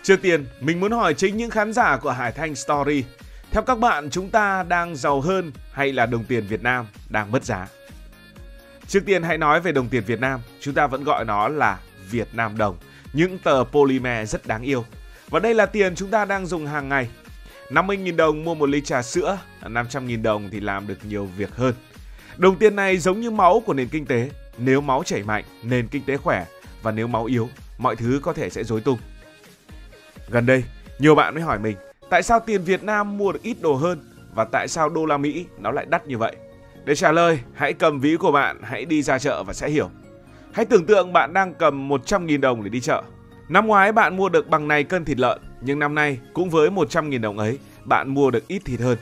Trước tiên, mình muốn hỏi chính những khán giả của Hải Thanh Story. Theo các bạn, chúng ta đang giàu hơn hay là đồng tiền Việt Nam đang mất giá? Trước tiên hãy nói về đồng tiền Việt Nam, chúng ta vẫn gọi nó là Việt Nam đồng, những tờ polymer rất đáng yêu. Và đây là tiền chúng ta đang dùng hàng ngày. 50.000 đồng mua một ly trà sữa, 500.000 đồng thì làm được nhiều việc hơn. Đồng tiền này giống như máu của nền kinh tế. Nếu máu chảy mạnh, nền kinh tế khỏe, và nếu máu yếu, mọi thứ có thể sẽ rối tung. Gần đây, nhiều bạn mới hỏi mình, tại sao tiền Việt Nam mua được ít đồ hơn và tại sao đô la Mỹ nó lại đắt như vậy? Để trả lời, hãy cầm ví của bạn, hãy đi ra chợ và sẽ hiểu. Hãy tưởng tượng bạn đang cầm 100.000 đồng để đi chợ. Năm ngoái bạn mua được bằng này cân thịt lợn, nhưng năm nay cũng với 100.000 đồng ấy, bạn mua được ít thịt hơn.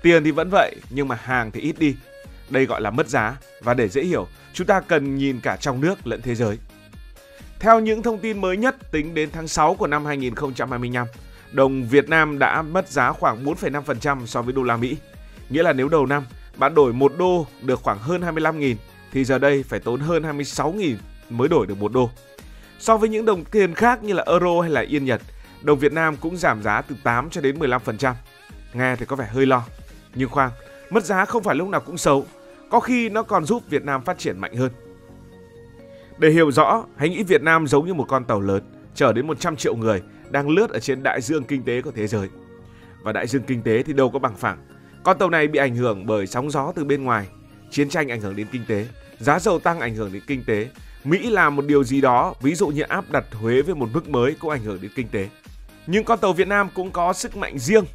Tiền thì vẫn vậy, nhưng mà hàng thì ít đi. Đây gọi là mất giá, và để dễ hiểu, chúng ta cần nhìn cả trong nước lẫn thế giới. Theo những thông tin mới nhất tính đến tháng 6 của năm 2025, đồng Việt Nam đã mất giá khoảng 4,5% so với đô la Mỹ. Nghĩa là nếu đầu năm bạn đổi 1 đô được khoảng hơn 25.000 thì giờ đây phải tốn hơn 26.000 mới đổi được 1 đô. So với những đồng tiền khác như là euro hay là yên Nhật, đồng Việt Nam cũng giảm giá từ 8 cho đến 15%. Nghe thì có vẻ hơi lo. Nhưng khoan, mất giá không phải lúc nào cũng xấu. Có khi nó còn giúp Việt Nam phát triển mạnh hơn. Để hiểu rõ, hãy nghĩ Việt Nam giống như một con tàu lớn chở đến 100 triệu người đang lướt ở trên đại dương kinh tế của thế giới. Và đại dương kinh tế thì đâu có bằng phẳng. Con tàu này bị ảnh hưởng bởi sóng gió từ bên ngoài, chiến tranh ảnh hưởng đến kinh tế, giá dầu tăng ảnh hưởng đến kinh tế. Mỹ làm một điều gì đó, ví dụ như áp đặt thuế với một mức mới cũng ảnh hưởng đến kinh tế. Nhưng con tàu Việt Nam cũng có sức mạnh riêng,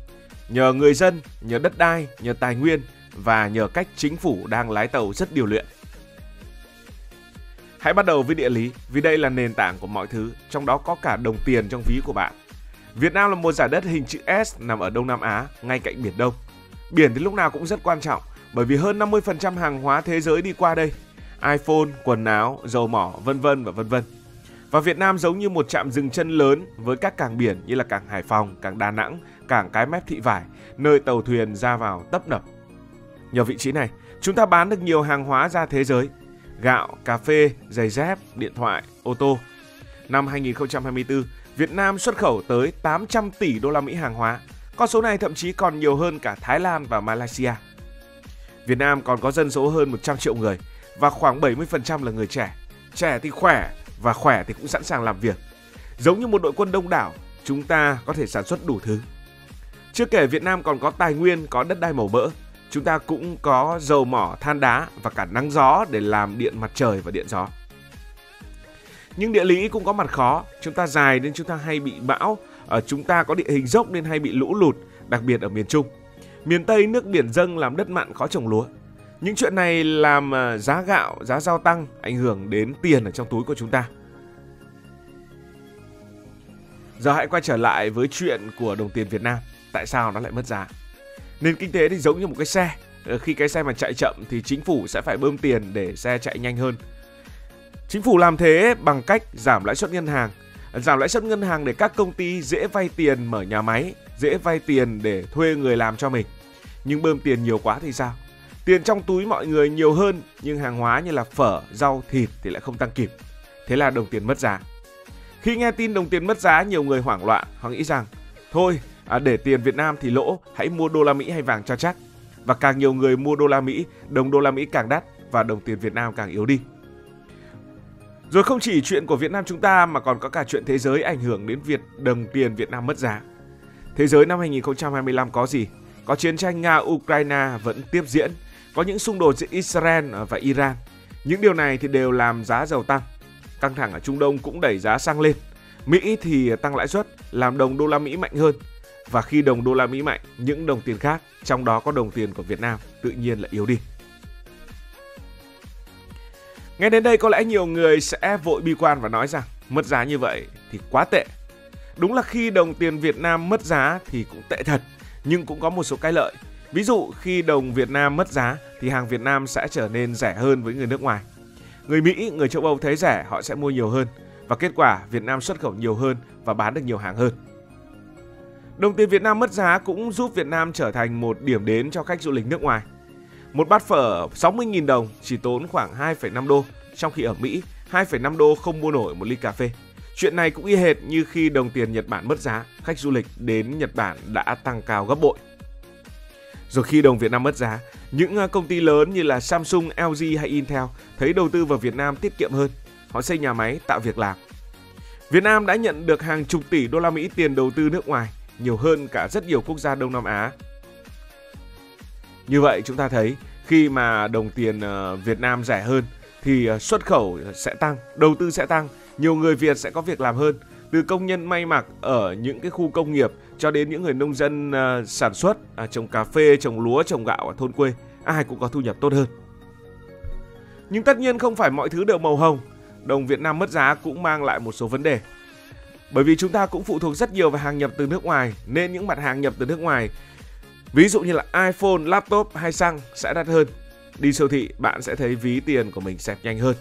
nhờ người dân, nhờ đất đai, nhờ tài nguyên và nhờ cách chính phủ đang lái tàu rất điều luyện. Hãy bắt đầu với địa lý, vì đây là nền tảng của mọi thứ, trong đó có cả đồng tiền trong ví của bạn. Việt Nam là một giải đất hình chữ S nằm ở Đông Nam Á, ngay cạnh Biển Đông. Biển thì lúc nào cũng rất quan trọng, bởi vì hơn 50% hàng hóa thế giới đi qua đây. iPhone, quần áo, dầu mỏ, vân vân và vân vân. Và Việt Nam giống như một trạm dừng chân lớn với các cảng biển như là cảng Hải Phòng, cảng Đà Nẵng, cảng Cái Mép Thị Vải, nơi tàu thuyền ra vào tấp nập. Nhờ vị trí này, chúng ta bán được nhiều hàng hóa ra thế giới. Gạo, cà phê, giày dép, điện thoại, ô tô. Năm 2024, Việt Nam xuất khẩu tới 800 tỷ đô la Mỹ hàng hóa. Con số này thậm chí còn nhiều hơn cả Thái Lan và Malaysia. Việt Nam còn có dân số hơn 100 triệu người và khoảng 70% là người trẻ. Trẻ thì khỏe và khỏe thì cũng sẵn sàng làm việc. Giống như một đội quân đông đảo, chúng ta có thể sản xuất đủ thứ. Chưa kể Việt Nam còn có tài nguyên, có đất đai màu mỡ. Chúng ta cũng có dầu mỏ, than đá và cả nắng gió để làm điện mặt trời và điện gió. Nhưng địa lý cũng có mặt khó. Chúng ta dài nên chúng ta hay bị bão. Chúng ta có địa hình dốc nên hay bị lũ lụt, đặc biệt ở miền Trung. Miền Tây nước biển dâng làm đất mặn khó trồng lúa. Những chuyện này làm giá gạo, giá rau tăng, ảnh hưởng đến tiền ở trong túi của chúng ta. Giờ hãy quay trở lại với chuyện của đồng tiền Việt Nam. Tại sao nó lại mất giá? Nền kinh tế thì giống như một cái xe. Khi cái xe mà chạy chậm thì chính phủ sẽ phải bơm tiền để xe chạy nhanh hơn. Chính phủ làm thế bằng cách giảm lãi suất ngân hàng. Giảm lãi suất ngân hàng để các công ty dễ vay tiền mở nhà máy, dễ vay tiền để thuê người làm cho mình. Nhưng bơm tiền nhiều quá thì sao? Tiền trong túi mọi người nhiều hơn, nhưng hàng hóa như là phở, rau, thịt thì lại không tăng kịp. Thế là đồng tiền mất giá. Khi nghe tin đồng tiền mất giá, nhiều người hoảng loạn. Họ nghĩ rằng, thôi, để tiền Việt Nam thì lỗ, hãy mua đô la Mỹ hay vàng cho chắc. Và càng nhiều người mua đô la Mỹ, đồng đô la Mỹ càng đắt và đồng tiền Việt Nam càng yếu đi. Rồi không chỉ chuyện của Việt Nam chúng ta mà còn có cả chuyện thế giới ảnh hưởng đến việc đồng tiền Việt Nam mất giá. Thế giới năm 2025 có gì? Có chiến tranh Nga-Ukraine vẫn tiếp diễn, có những xung đột giữa Israel và Iran. Những điều này thì đều làm giá dầu tăng. Căng thẳng ở Trung Đông cũng đẩy giá xăng lên. Mỹ thì tăng lãi suất, làm đồng đô la Mỹ mạnh hơn. Và khi đồng đô la Mỹ mạnh, những đồng tiền khác, trong đó có đồng tiền của Việt Nam, tự nhiên là yếu đi. Nghe đến đây có lẽ nhiều người sẽ vội bi quan và nói rằng mất giá như vậy thì quá tệ. Đúng là khi đồng tiền Việt Nam mất giá thì cũng tệ thật, nhưng cũng có một số cái lợi. Ví dụ khi đồng Việt Nam mất giá thì hàng Việt Nam sẽ trở nên rẻ hơn với người nước ngoài. Người Mỹ, người châu Âu thấy rẻ họ sẽ mua nhiều hơn. Và kết quả Việt Nam xuất khẩu nhiều hơn và bán được nhiều hàng hơn. Đồng tiền Việt Nam mất giá cũng giúp Việt Nam trở thành một điểm đến cho khách du lịch nước ngoài. Một bát phở 60.000 đồng chỉ tốn khoảng 2,5 đô, trong khi ở Mỹ 2,5 đô không mua nổi một ly cà phê. Chuyện này cũng y hệt như khi đồng tiền Nhật Bản mất giá, khách du lịch đến Nhật Bản đã tăng cao gấp bội. Rồi khi đồng Việt Nam mất giá, những công ty lớn như là Samsung, LG hay Intel thấy đầu tư vào Việt Nam tiết kiệm hơn. Họ xây nhà máy tạo việc làm. Việt Nam đã nhận được hàng chục tỷ đô la Mỹ tiền đầu tư nước ngoài, nhiều hơn cả rất nhiều quốc gia Đông Nam Á. Như vậy chúng ta thấy khi mà đồng tiền Việt Nam rẻ hơn thì xuất khẩu sẽ tăng, đầu tư sẽ tăng, nhiều người Việt sẽ có việc làm hơn. Từ công nhân may mặc ở những cái khu công nghiệp cho đến những người nông dân sản xuất, trồng cà phê, trồng lúa, trồng gạo ở thôn quê, ai cũng có thu nhập tốt hơn. Nhưng tất nhiên không phải mọi thứ đều màu hồng. Đồng Việt Nam mất giá cũng mang lại một số vấn đề. Bởi vì chúng ta cũng phụ thuộc rất nhiều vào hàng nhập từ nước ngoài, nên những mặt hàng nhập từ nước ngoài, ví dụ như là iPhone, laptop hay xăng sẽ đắt hơn. Đi siêu thị bạn sẽ thấy ví tiền của mình xẹp nhanh hơn.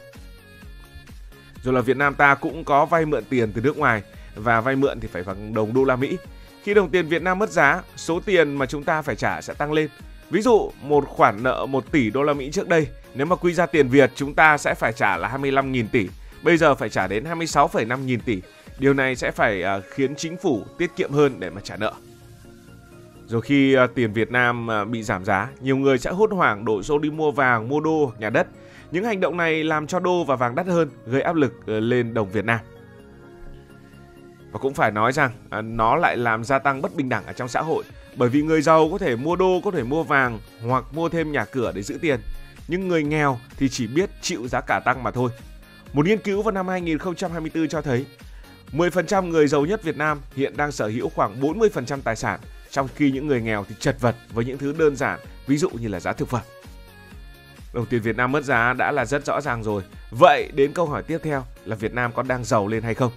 Rồi là Việt Nam ta cũng có vay mượn tiền từ nước ngoài, và vay mượn thì phải bằng đồng đô la Mỹ. Khi đồng tiền Việt Nam mất giá, số tiền mà chúng ta phải trả sẽ tăng lên. Ví dụ một khoản nợ 1 tỷ đô la Mỹ trước đây, nếu mà quy ra tiền Việt chúng ta sẽ phải trả là 25.000 tỷ, bây giờ phải trả đến 26,5 nghìn tỷ. Điều này sẽ phải khiến chính phủ tiết kiệm hơn để mà trả nợ. Rồi khi tiền Việt Nam bị giảm giá, nhiều người sẽ hốt hoảng đổ xô đi mua vàng, mua đô, nhà đất. Những hành động này làm cho đô và vàng đắt hơn, gây áp lực lên đồng Việt Nam. Và cũng phải nói rằng nó lại làm gia tăng bất bình đẳng ở trong xã hội. Bởi vì người giàu có thể mua đô, có thể mua vàng hoặc mua thêm nhà cửa để giữ tiền. Nhưng người nghèo thì chỉ biết chịu giá cả tăng mà thôi. Một nghiên cứu vào năm 2024 cho thấy 10% người giàu nhất Việt Nam hiện đang sở hữu khoảng 40% tài sản, trong khi những người nghèo thì chật vật với những thứ đơn giản, ví dụ như là giá thực phẩm. Đồng tiền Việt Nam mất giá đã là rất rõ ràng rồi. Vậy đến câu hỏi tiếp theo là Việt Nam có đang giàu lên hay không?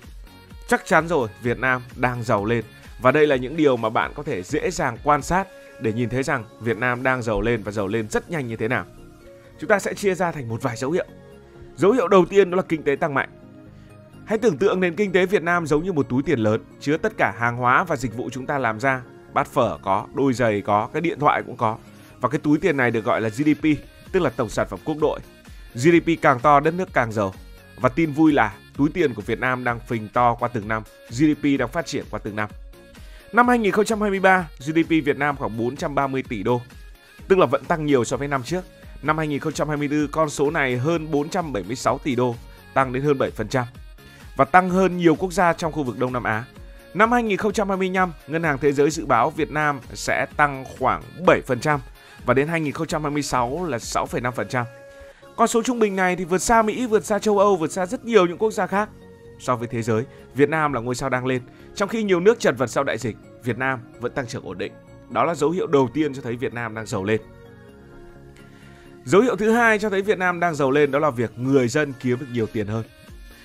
Chắc chắn rồi, Việt Nam đang giàu lên. Và đây là những điều mà bạn có thể dễ dàng quan sát để nhìn thấy rằng Việt Nam đang giàu lên và giàu lên rất nhanh như thế nào. Chúng ta sẽ chia ra thành một vài dấu hiệu. Dấu hiệu đầu tiên đó là kinh tế tăng mạnh. Hãy tưởng tượng nền kinh tế Việt Nam giống như một túi tiền lớn, chứa tất cả hàng hóa và dịch vụ chúng ta làm ra. Bát phở có, đôi giày có, cái điện thoại cũng có. Và cái túi tiền này được gọi là GDP, tức là tổng sản phẩm quốc nội. GDP càng to, đất nước càng giàu. Và tin vui là túi tiền của Việt Nam đang phình to qua từng năm, GDP đang phát triển qua từng năm. Năm 2023, GDP Việt Nam khoảng 430 tỷ đô, tức là vẫn tăng nhiều so với năm trước. Năm 2024, con số này hơn 476 tỷ đô, tăng đến hơn 7%, và tăng hơn nhiều quốc gia trong khu vực Đông Nam Á. Năm 2025, Ngân hàng Thế giới dự báo Việt Nam sẽ tăng khoảng 7%, và đến 2026 là 6,5%. Con số trung bình này thì vượt xa Mỹ, vượt xa châu Âu, vượt xa rất nhiều những quốc gia khác. So với thế giới, Việt Nam là ngôi sao đang lên. Trong khi nhiều nước chật vật sau đại dịch, Việt Nam vẫn tăng trưởng ổn định. Đó là dấu hiệu đầu tiên cho thấy Việt Nam đang giàu lên. Dấu hiệu thứ hai cho thấy Việt Nam đang giàu lên đó là việc người dân kiếm được nhiều tiền hơn.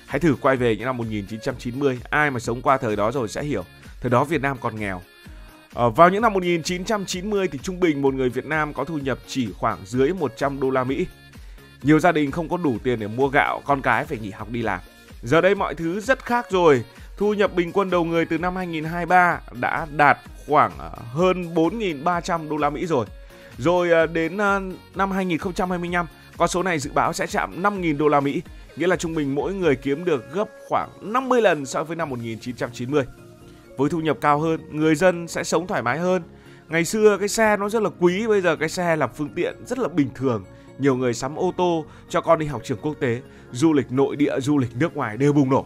Hãy thử quay về những năm 1990, ai mà sống qua thời đó rồi sẽ hiểu. Thời đó Việt Nam còn nghèo. Vào những năm 1990 thì trung bình một người Việt Nam có thu nhập chỉ khoảng dưới 100 đô la Mỹ. Nhiều gia đình không có đủ tiền để mua gạo, con cái phải nghỉ học đi làm. Giờ đây mọi thứ rất khác rồi. Thu nhập bình quân đầu người từ năm 2023 đã đạt khoảng hơn 4.300 đô la Mỹ rồi. Rồi đến năm 2025, con số này dự báo sẽ chạm 5.000 đô la Mỹ. Nghĩa là trung bình mỗi người kiếm được gấp khoảng 50 lần so với năm 1990. Với thu nhập cao hơn, người dân sẽ sống thoải mái hơn. Ngày xưa cái xe nó rất là quý, bây giờ cái xe là phương tiện rất là bình thường. Nhiều người sắm ô tô cho con đi học trường quốc tế, du lịch nội địa, du lịch nước ngoài đều bùng nổ.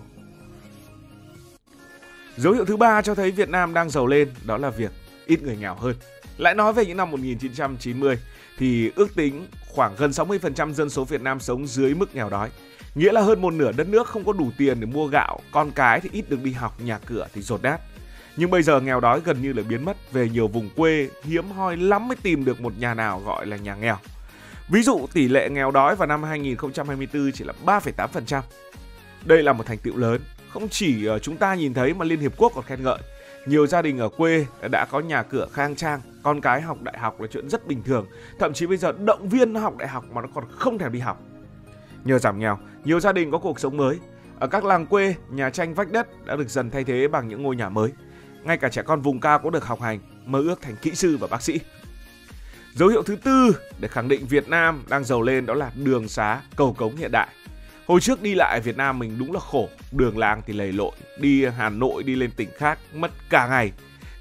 Dấu hiệu thứ ba cho thấy Việt Nam đang giàu lên đó là việc ít người nghèo hơn. Lại nói về những năm 1990 thì ước tính khoảng gần 60% dân số Việt Nam sống dưới mức nghèo đói. Nghĩa là hơn một nửa đất nước không có đủ tiền để mua gạo, con cái thì ít được đi học, nhà cửa thì dột nát. Nhưng bây giờ nghèo đói gần như là biến mất, về nhiều vùng quê hiếm hoi lắm mới tìm được một nhà nào gọi là nhà nghèo. Ví dụ tỷ lệ nghèo đói vào năm 2024 chỉ là 3,8%. Đây là một thành tựu lớn, không chỉ chúng ta nhìn thấy mà Liên Hiệp Quốc còn khen ngợi. Nhiều gia đình ở quê đã có nhà cửa khang trang, con cái học đại học là chuyện rất bình thường. Thậm chí bây giờ động viên nó học đại học mà nó còn không thèm đi học. Nhờ giảm nghèo, nhiều gia đình có cuộc sống mới. Ở các làng quê, nhà tranh vách đất đã được dần thay thế bằng những ngôi nhà mới. Ngay cả trẻ con vùng cao cũng được học hành, mơ ước thành kỹ sư và bác sĩ. Dấu hiệu thứ tư để khẳng định Việt Nam đang giàu lên đó là đường xá, cầu cống hiện đại. Hồi trước đi lại Việt Nam mình đúng là khổ, đường làng thì lầy lội, đi Hà Nội đi lên tỉnh khác mất cả ngày.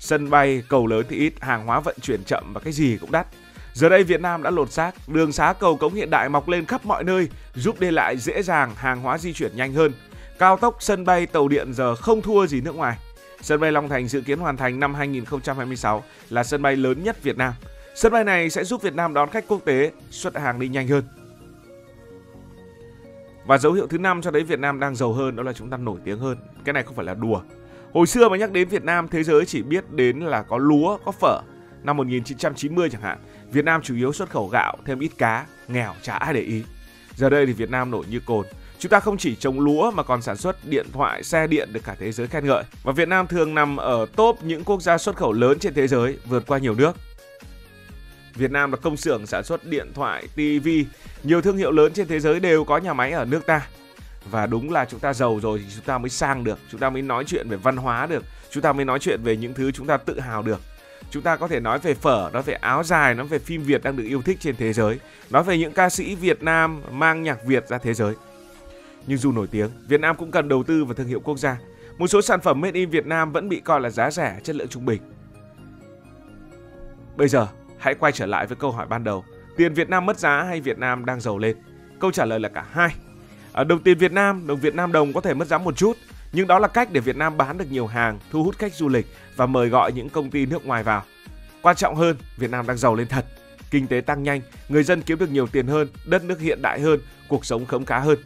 Sân bay, cầu lớn thì ít, hàng hóa vận chuyển chậm và cái gì cũng đắt. Giờ đây Việt Nam đã lột xác, đường xá cầu cống hiện đại mọc lên khắp mọi nơi, giúp đi lại dễ dàng, hàng hóa di chuyển nhanh hơn. Cao tốc, sân bay, tàu điện giờ không thua gì nước ngoài. Sân bay Long Thành dự kiến hoàn thành năm 2026 là sân bay lớn nhất Việt Nam. Sân bay này sẽ giúp Việt Nam đón khách quốc tế, xuất hàng đi nhanh hơn. Và dấu hiệu thứ 5 cho thấy Việt Nam đang giàu hơn đó là chúng ta nổi tiếng hơn. Cái này không phải là đùa. Hồi xưa mà nhắc đến Việt Nam, thế giới chỉ biết đến là có lúa, có phở. Năm 1990 chẳng hạn, Việt Nam chủ yếu xuất khẩu gạo, thêm ít cá, nghèo chả ai để ý. Giờ đây thì Việt Nam nổi như cồn. Chúng ta không chỉ trồng lúa mà còn sản xuất điện thoại, xe điện được cả thế giới khen ngợi. Và Việt Nam thường nằm ở top những quốc gia xuất khẩu lớn trên thế giới, vượt qua nhiều nước. Việt Nam là công xưởng sản xuất điện thoại, TV, nhiều thương hiệu lớn trên thế giới đều có nhà máy ở nước ta. Và đúng là chúng ta giàu rồi thì chúng ta mới sang được, chúng ta mới nói chuyện về văn hóa được, chúng ta mới nói chuyện về những thứ chúng ta tự hào được. Chúng ta có thể nói về phở, nói về áo dài, nói về phim Việt đang được yêu thích trên thế giới, nói về những ca sĩ Việt Nam mang nhạc Việt ra thế giới. Nhưng dù nổi tiếng, Việt Nam cũng cần đầu tư vào thương hiệu quốc gia. Một số sản phẩm made in Việt Nam vẫn bị coi là giá rẻ, chất lượng trung bình. Bây giờ, hãy quay trở lại với câu hỏi ban đầu. Tiền Việt Nam mất giá hay Việt Nam đang giàu lên? Câu trả lời là cả hai. Đồng tiền Việt Nam, đồng Việt Nam đồng có thể mất giá một chút, nhưng đó là cách để Việt Nam bán được nhiều hàng, thu hút khách du lịch và mời gọi những công ty nước ngoài vào. Quan trọng hơn, Việt Nam đang giàu lên thật. Kinh tế tăng nhanh, người dân kiếm được nhiều tiền hơn, đất nước hiện đại hơn, cuộc sống khấm khá hơn.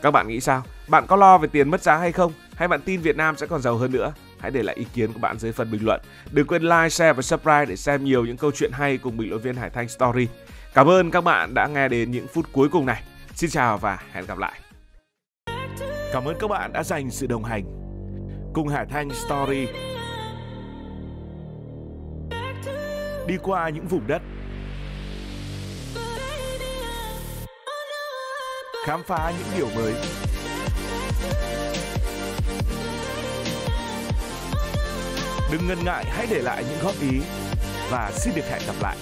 Các bạn nghĩ sao? Bạn có lo về tiền mất giá hay không? Hay bạn tin Việt Nam sẽ còn giàu hơn nữa? Hãy để lại ý kiến của bạn dưới phần bình luận. Đừng quên like, share và subscribe để xem nhiều những câu chuyện hay cùng bình luận viên Hải Thanh Story. Cảm ơn các bạn đã nghe đến những phút cuối cùng này. Xin chào và hẹn gặp lại. Cảm ơn các bạn đã dành sự đồng hành cùng Hải Thanh Story. Đi qua những vùng đất, khám phá những điều mới. Đừng ngần ngại, hãy để lại những góp ý và xin được hẹn gặp lại.